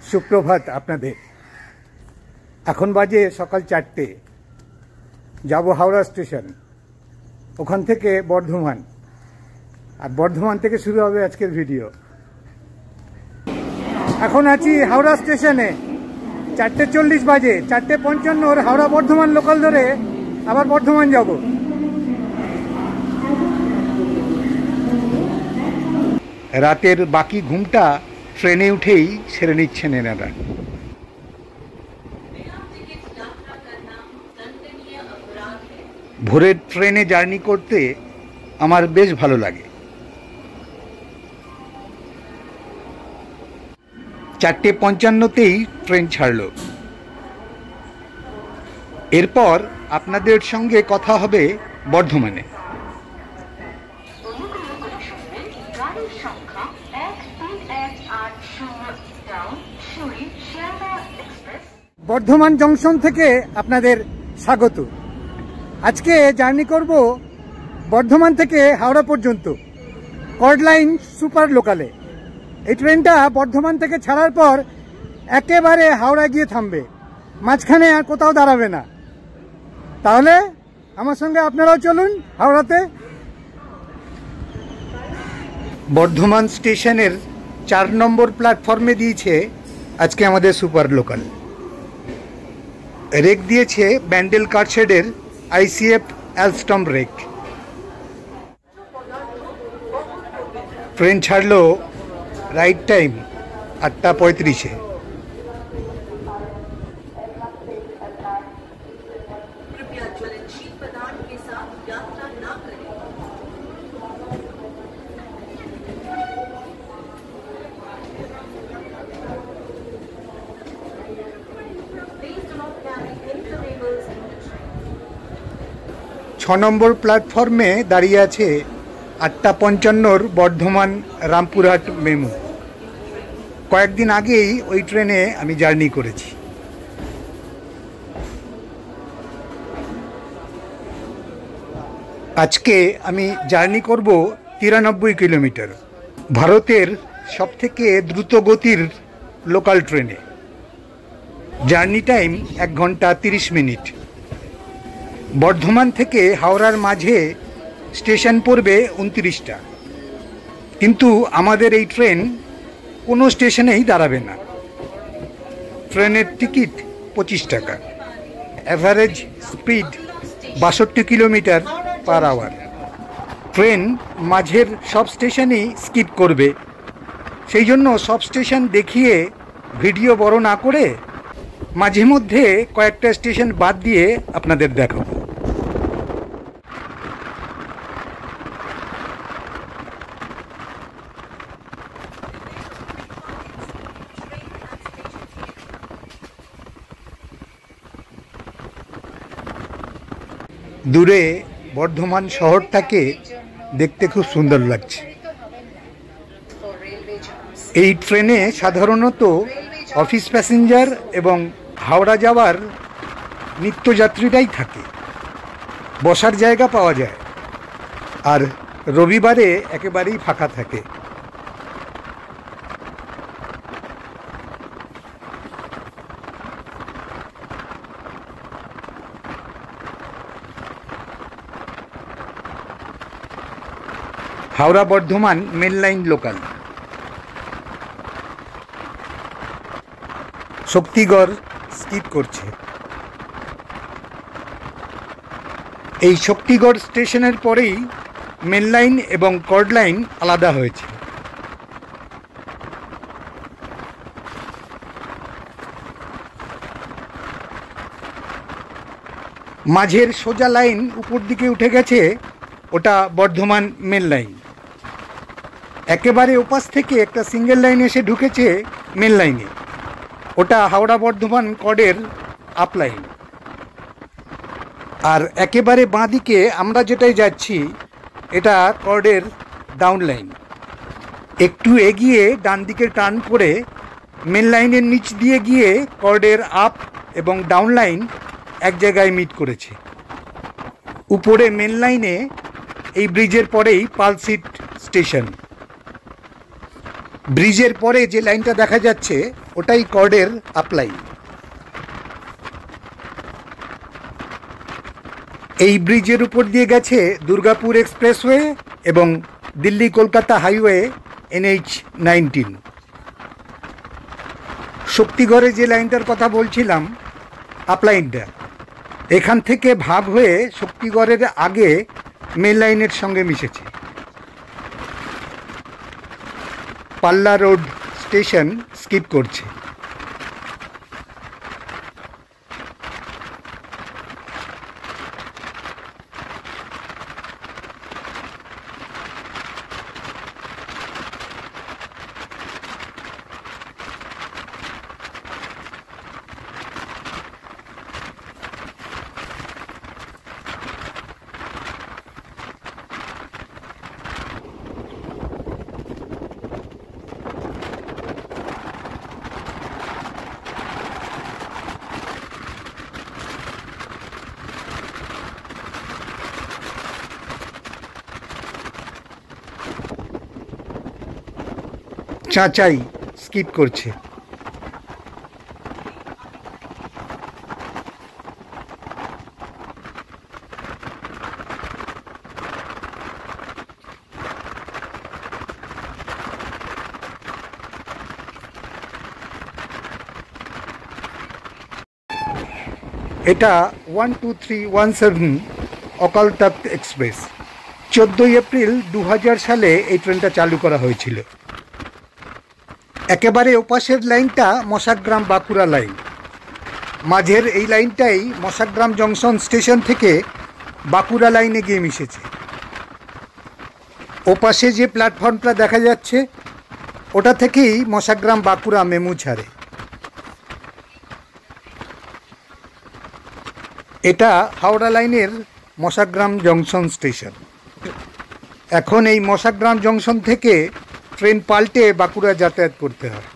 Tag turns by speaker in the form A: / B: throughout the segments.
A: সুপ্রভাত আপনাদের। এখন বাজে সকাল 4টে। যাব হাওড়া স্টেশন, ওখান থেকে বর্ধমান, আর বর্ধমান থেকে শুরু হবে আজকের ভিডিও। এখন আছি হাওড়া স্টেশনে, 4:40 বাজে। 4:55 হাওড়া বর্ধমান লোকাল ধরে আবার বর্ধমান যাব। রাতের বাকি ঘুমটা ট্রেনে উঠেই সেরে নিচ্ছেন এনারা। ভোরের ট্রেনে জার্নি করতে আমার বেশ ভালো লাগে। 4:55তেই ট্রেন ছাড়ল। এরপর আপনাদের সঙ্গে কথা হবে বর্ধমানে। বর্ধমান জংশন থেকে আপনাদের স্বাগত। আজকে জার্নি করব বর্ধমান থেকে হাওড়া পর্যন্ত কর্ড লাইন সুপার লোকালে। এই ট্রেনটা বর্ধমান থেকে ছাড়ার পর একেবারে হাওড়া গিয়ে থামবে, মাঝখানে আর কোথাও দাঁড়াবে না। তাহলে আমার সঙ্গে আপনারাও চলুন হাওড়াতে। বর্ধমান স্টেশনের 4 নম্বর প্ল্যাটফর্মে দিয়েছে আজকে আমাদের সুপার লোকাল। রেক দিয়েছে ব্যান্ডেল কারশেডের ICF অ্যালস্টম রেক। ট্রেন ছাড়লো রাইট টাইম 8:35-এ। ছ নম্বর প্ল্যাটফর্মে দাঁড়িয়ে আছে 8:55 বর্ধমান রামপুরহাট মেমু। কয়েকদিন আগেই ওই ট্রেনে আমি জার্নি করেছি। আজকে আমি জার্নি করব 93 কিলোমিটার, ভারতের সবথেকে দ্রুত গতির লোকাল ট্রেনে। জার্নি টাইম 1 ঘন্টা 30 মিনিট। বর্ধমান থেকে হাওড়ার মাঝে স্টেশন পড়বে 29টা, কিন্তু আমাদের এই ট্রেন কোনো স্টেশনেই দাঁড়াবে না। ট্রেনের টিকিট 25 টাকা, average speed 62 kilometre per hour. Train মাঝের সব স্টেশনেই স্কিপ করবে, সেই জন্য সব স্টেশন দেখিয়ে ভিডিও বড় না করে মাঝে মধ্যে কয়েকটা স্টেশন বাদ দিয়ে আপনাদের দেখাবো। দূরে বর্ধমান শহরটাকে দেখতে খুব সুন্দর লাগছে। এই ট্রেনে সাধারণত অফিস প্যাসেঞ্জার এবং হাওড়া যাওয়ার নিত্যযাত্রীরাই থাকে। বসার জায়গা পাওয়া যায়, আর রবিবারে একেবারেই ফাঁকা থাকে। Howrah Bardhaman main line local. Shaktigarh skip করছে। এই শক্তিগড় স্টেশনের পরেই মেন লাইন এবং কর্ড লাইন আলাদা হয়েছে। মাঝের সোজা লাইন উপর দিকে উঠে গেছে, ওটা বর্ধমান মেন লাইন। একেবারে ওপাশ থেকে একটা সিঙ্গেল লাইন এসে ঢুকেছে মেন লাইনে, ওটা হাওড়া বর্ধমান কর্ডের আপ লাইন। আর একেবারে বাঁ দিকে আমরা যেটাই যাচ্ছি এটা কর্ডের ডাউন লাইন। একটু এগিয়ে ডান দিকে টার্ন করে মেন লাইনের নিচ দিয়ে গিয়ে কর্ডের আপ এবং ডাউন লাইন এক জায়গায় মিট করেছে। উপরে মেন লাইনে এই ব্রিজের পরেই পালসিট স্টেশন। ব্রিজের পরে যে লাইনটা দেখা যাচ্ছে ওটাই কর্ডের আপলাইন। এই ব্রিজের উপর দিয়ে গেছে দুর্গাপুর এক্সপ্রেসওয়ে এবং দিল্লি কলকাতা হাইওয়ে NH-19। শক্তিগড়ে যে লাইনটার কথা বলছিলাম, আপলাইনটা, এখান থেকে ভাগ হয়ে শক্তিগড়ের আগে মেন লাইনের সঙ্গে মিশেছে। পাল্লা রোড স্টেশন স্কিপ করছে। চাঁচাই স্কিপ করছে। এটা 12317 অকাল তখ্ত এক্সপ্রেস। 14 এপ্রিল 2000 সালে এই ট্রেনটা চালু করা হয়েছিল। একেবারে ওপাশের লাইনটা মশাগ্রাম বাঁকুড়া লাইন। মাঝের এই লাইনটাই মশাগ্রাম জংশন স্টেশন থেকে বাঁকুড়া লাইনে গিয়ে মিশেছে। ওপাশে যে প্ল্যাটফর্মটা দেখা যাচ্ছে, ওটা থেকেই মশাগ্রাম বাঁকুড়া মেমু ছাড়ে। এটা হাওড়া লাইনের মশাগ্রাম জংশন স্টেশন। এখন এই মশাগ্রাম জংশন থেকে ট্রেন পাল্টে বাঁকুড়া যাতায়াত করতে হয়।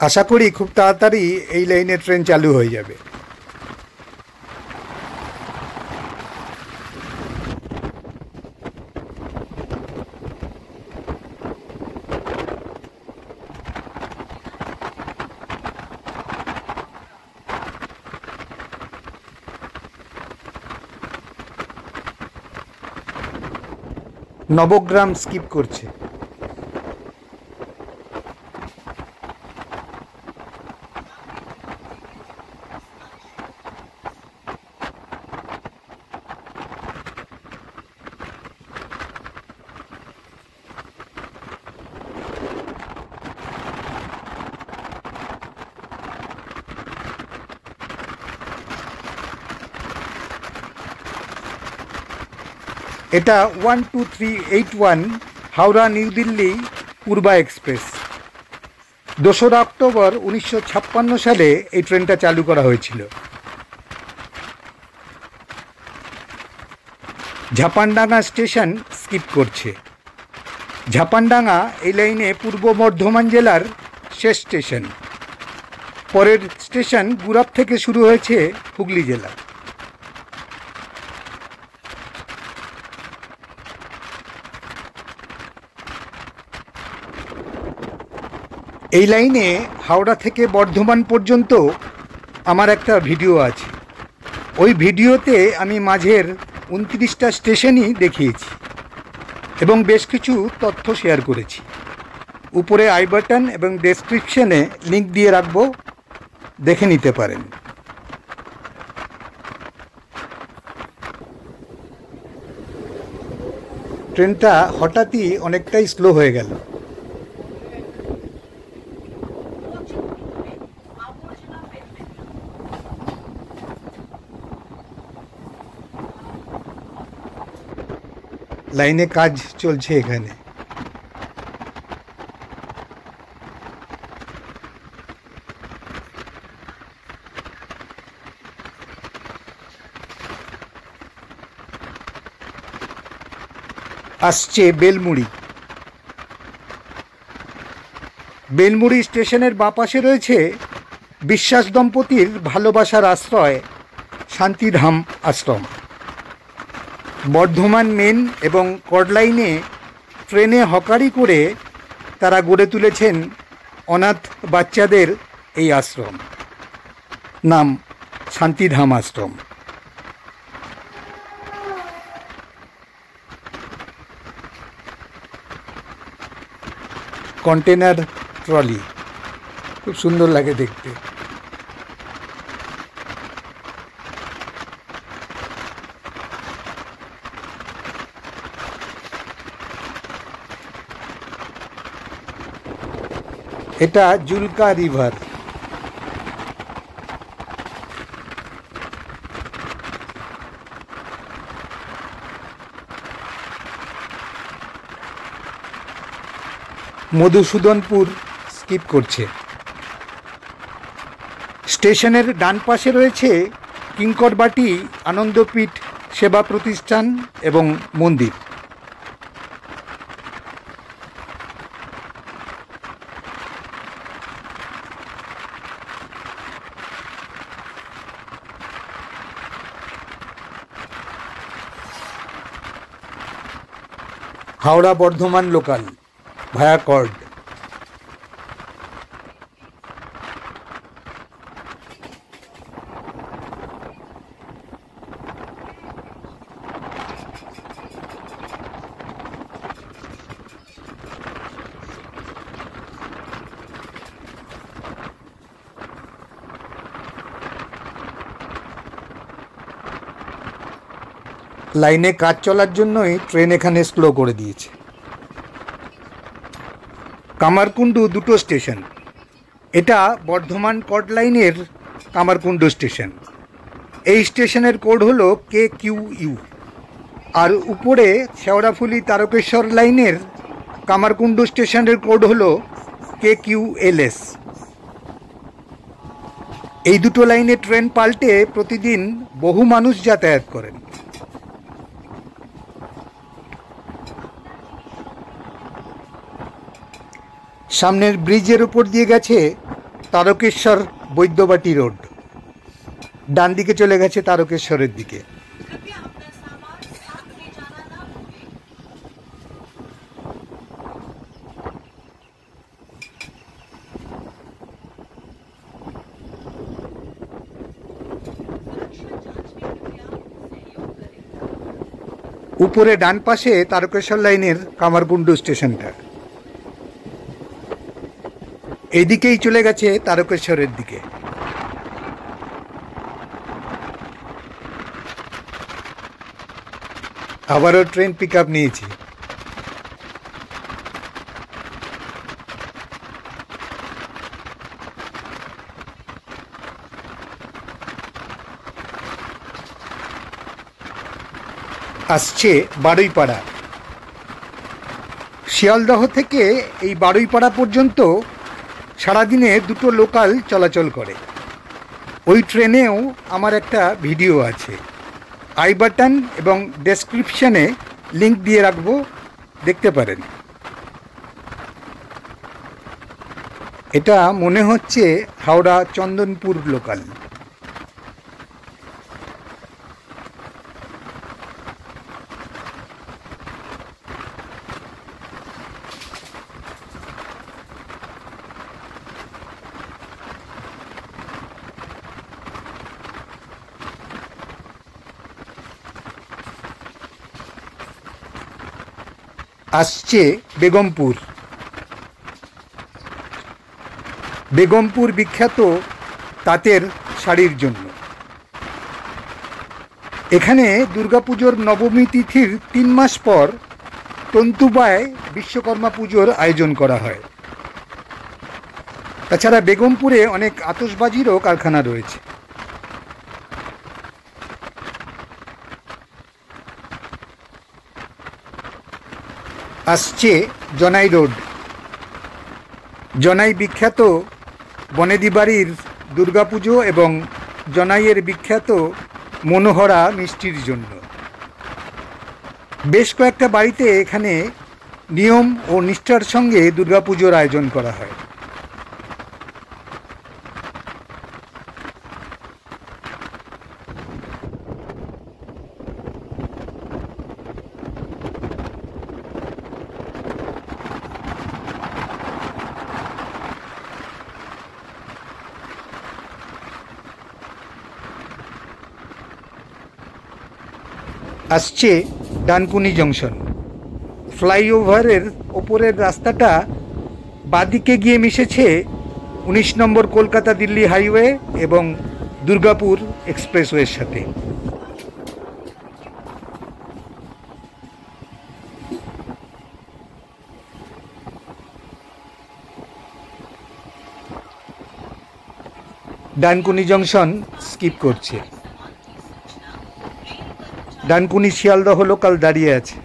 A: আশা করি খুব তাড়াতাড়ি এই লাইনে ট্রেন চালু হয়ে যাবে। নবগ্রাম স্কিপ করছে। এটা 12381 হাওড়া নিউ দিল্লি পূর্বা এক্সপ্রেস। 2রা অক্টোবর 1956 সালে এই ট্রেনটা চালু করা হয়েছিল। ঝাপানডাঙ্গা স্টেশন স্কিপ করছে। ঝাপানডাঙ্গা এই লাইনে পূর্ব বর্ধমান জেলার শেষ স্টেশন। পরের স্টেশন গুরাপ থেকে শুরু হয়েছে হুগলি জেলা। এই লাইনে হাওড়া থেকে বর্ধমান পর্যন্ত আমার একটা ভিডিও আছে। ওই ভিডিওতে আমি মাঝের 29টা স্টেশনই দেখিয়েছি এবং বেশ কিছু তথ্য শেয়ার করেছি। উপরে আই বাটন এবং ডেসক্রিপশনে লিঙ্ক দিয়ে রাখবো, দেখে নিতে পারেন। ট্রেনটা হঠাৎই অনেকটাই স্লো হয়ে গেল। লাইনে কাজ চলছে এখানে। আসছে বেলমুড়ি। বেলমুড়ি স্টেশনের বাঁ পাশে রয়েছে বিশ্বাস দম্পতির ভালোবাসার আশ্রয় শান্তিধাম আশ্রম। বর্ধমান মেন এবং কর্ড লাইনে ট্রেনে হকারি করে তারা গড়ে তুলেছেন অনাথ বাচ্চাদের এই আশ্রম, নাম শান্তিধাম আশ্রম। কন্টেনার ট্রলি খুব সুন্দর লাগে দেখতে। এটা জুলকা রিভার। মধুসূদনপুর স্কিপ করছে। স্টেশনের ডান পাশে রয়েছে কিঙ্করবাটি আনন্দপীঠ সেবা প্রতিষ্ঠান এবং মন্দির। Howrah Bardhaman local via chord. লাইনে কাজ চলার জন্যই ট্রেন এখানে স্লো করে দিয়েছে। কামারকুণ্ডু দুটো স্টেশন। এটা বর্ধমান কর্ড লাইনের কামারকুণ্ডু স্টেশন। এই স্টেশনের কোড হলো KQU। আর উপরে শেওড়াফুলি তারকেশ্বর লাইনের কামারকুণ্ডু স্টেশনের কোড হলো KQLS। এই দুটো লাইনে ট্রেন পাল্টে প্রতিদিন বহু মানুষ যাতায়াত করেন। সামনের ব্রিজের উপর দিয়ে গেছে তারকেশ্বর বৈদ্যবাটি রোড, ডান দিকে চলে গেছে তারকেশ্বরের দিকে। উপরে ডান পাশে তারকেশ্বর লাইনের কামারকুণ্ডু স্টেশনটা, এইদিকেই চলে গেছে তারকেশ্বরের দিকে। আবারও ট্রেন পিক আপ নিয়েছি। আসছে বারুইপাড়া। শিয়ালদহ থেকে এই বারুইপাড়া পর্যন্ত সারাদিনে দুটো লোকাল চলাচল করে। ওই ট্রেনেও আমার একটা ভিডিও আছে, আই বাটন এবং ডেসক্রিপশানে লিংক দিয়ে রাখবো, দেখতে পারেন। এটা মনে হচ্ছে হাওড়া চন্দনপুর লোকাল। আসছে বেগমপুর। বেগমপুর বিখ্যাত তাঁতের শাড়ির জন্য। এখানে দুর্গাপুজোর নবমী তিথির 3 মাস পর তন্তুবায় বিশ্বকর্মা পুজোর আয়োজন করা হয়। তাছাড়া বেগমপুরে অনেক আতশবাজিরও কারখানা রয়েছে। আসছে জনাই রোড। জনাই বিখ্যাত বনেদি বাড়ির দুর্গাপুজো এবং জনাইয়ের বিখ্যাত মনোহরা মিষ্টির জন্য। বেশ কয়েকটা বাড়িতে এখানে নিয়ম ও নিষ্ঠার সঙ্গে দুর্গাপুজোর আয়োজন করা হয়। আসছে ডানকুনি জংশন। ফ্লাইওভারের ওপরের রাস্তাটা বাদিকে গিয়ে মিশেছে 19 নম্বর কলকাতা দিল্লি হাইওয়ে এবং দুর্গাপুর এক্সপ্রেসওয়ের সাথে। ডানকুনি জংশন স্কিপ করছে। ডানকুনি শিয়ালদহ লোকাল দাঁড়িয়ে আছে।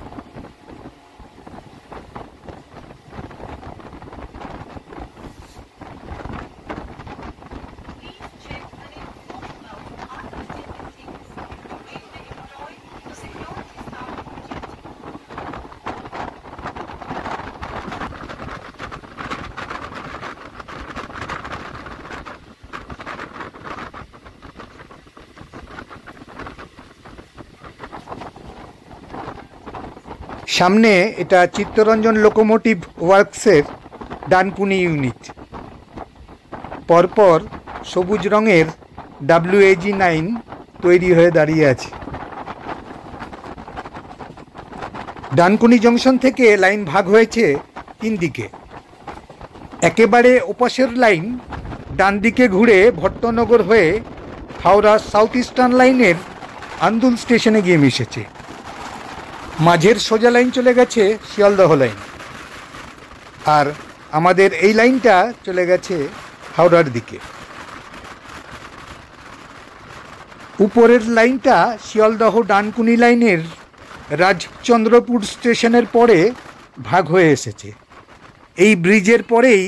A: সামনে এটা চিত্তরঞ্জন লোকোমোটিভ ওয়ার্কসের ডানকুনি ইউনিট। পরপর সবুজ রঙের WAG9 তৈরি হয়ে দাঁড়িয়ে আছে। ডানকুনি জংশন থেকে লাইন ভাগ হয়েছে 3 দিকে। একেবারে ওপাশের লাইন ডান দিকে ঘুরে ভট্টনগর হয়ে হাওড়া সাউথ ইস্টার্ন লাইনের আন্দুল স্টেশনে গিয়ে মিশেছে। মাঝের সোজা লাইন চলে গেছে শিয়ালদহ লাইন, আর আমাদের এই লাইনটা চলে গেছে হাওড়ার দিকে। উপরের লাইনটা শিয়ালদহ ডানকুনি লাইনের রাজচন্দ্রপুর স্টেশনের পরে ভাগ হয়ে এসেছে। এই ব্রিজের পরেই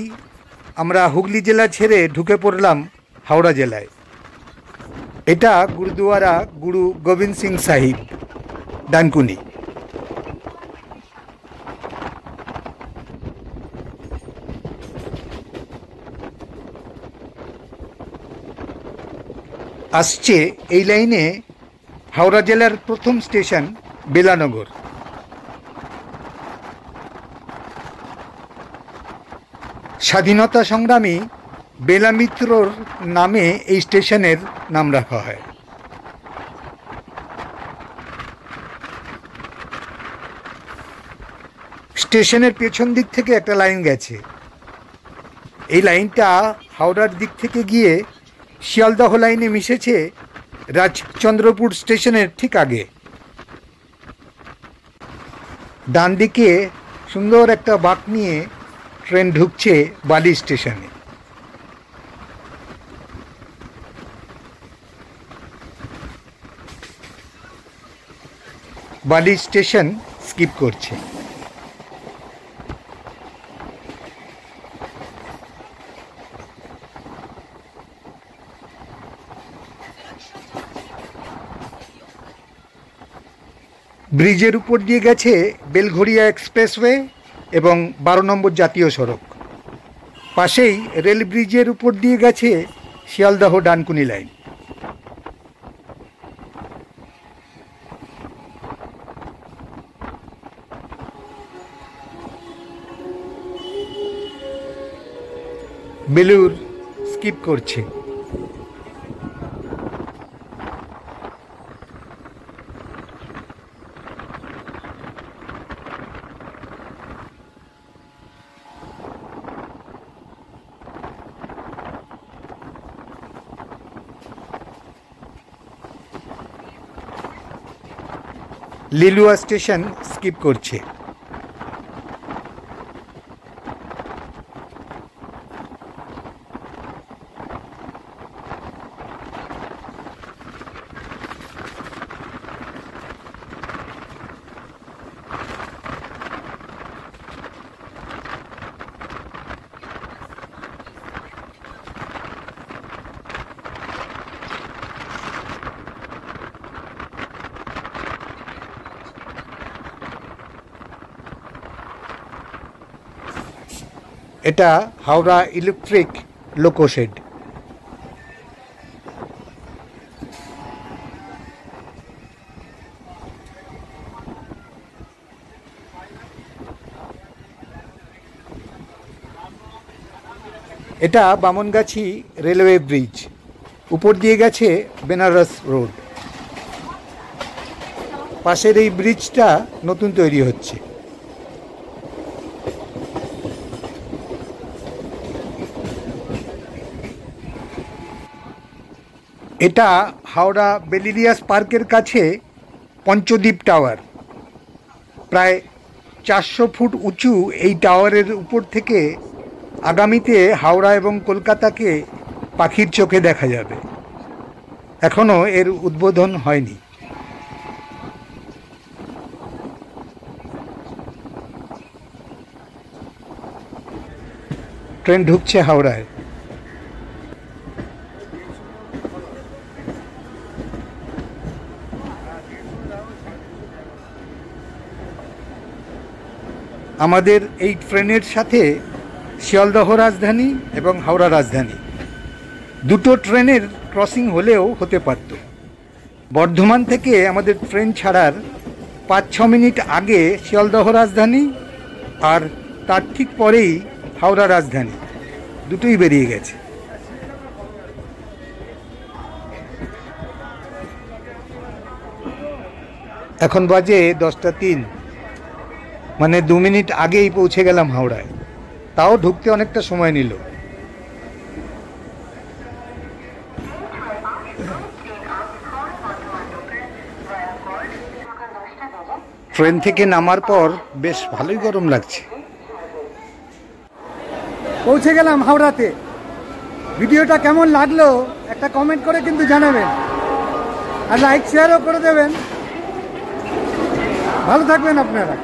A: আমরা হুগলি জেলা ছেড়ে ঢুকে পড়লাম হাওড়া জেলায়। এটা গুরুদুয়ারা গুরু গোবিন্দ সিং সাহিব, ডানকুনি। আসছে এই লাইনে হাওড়া জেলার প্রথম স্টেশন বেলানগর। স্বাধীনতা সংগ্রামী বেলা মিত্রর নামে এই স্টেশনের নাম রাখা হয়। স্টেশনের পেছন দিক থেকে একটা লাইন গেছে। এই লাইনটা হাওড়ার দিক থেকে গিয়ে শিয়ালদহ লাইনে মিশেছে রাজচন্দ্রপুর স্টেশনের ঠিক আগে। ডান দিকে সুন্দর একটা বাঁক নিয়ে ট্রেন ঢুকছে বালি স্টেশনে। বালি স্টেশন স্কিপ করছে। ব্রিজের উপর দিয়ে গেছে বেলঘড়িয়া এক্সপ্রেসওয়ে এবং 12 নম্বর জাতীয় সড়ক। পাশেই রেল ব্রিজের উপর দিয়ে গেছে শিয়ালদহ ডানকুনি লাইন। বেলুর স্কিপ করছে। লিলুয়া স্টেশন স্কিপ করছে। এটা হাওড়া ইলেকট্রিক লোকোশেড। এটা বামনগাছি রেলওয়ে ব্রিজ, উপর দিয়ে গেছে বেনারস রোড। পাশের এই ব্রিজটা নতুন তৈরি হচ্ছে। এটা হাওড়া বেলিলিয়াস পার্কের কাছে পঞ্চদ্বীপ টাওয়ার। প্রায় 400 ফুট উঁচু এই টাওয়ারের উপর থেকে আগামীতে হাওড়া এবং কলকাতাকে পাখির চোখে দেখা যাবে। এখনও এর উদ্বোধন হয়নি। ট্রেন ঢুকছে হাওড়ায়। আমাদের এই ট্রেনের সাথে শিয়ালদহ রাজধানী এবং হাওড়া রাজধানী দুটো ট্রেনের ক্রসিং হলেও হতে পারত। বর্ধমান থেকে আমাদের ট্রেন ছাড়ার 5-6 মিনিট আগে শিয়ালদহ রাজধানী, আর তার ঠিক পরেই হাওড়া রাজধানী, দুটোই বেরিয়ে গেছে। এখন বাজে 10টা 3, মানে 2 মিনিট আগেই পৌঁছে গেলাম হাওড়ায়। তাও ঢুকতে অনেকটা সময় নিল। ট্রেন থেকে নামার পর বেশ ভালোই গরম লাগছে। পৌঁছে গেলাম হাওড়াতে। ভিডিওটা কেমন লাগলো একটা কমেন্ট করে কিন্তু জানাবেন, আর লাইক শেয়ারও করে দেবেন। ভালো থাকবেন আপনারা।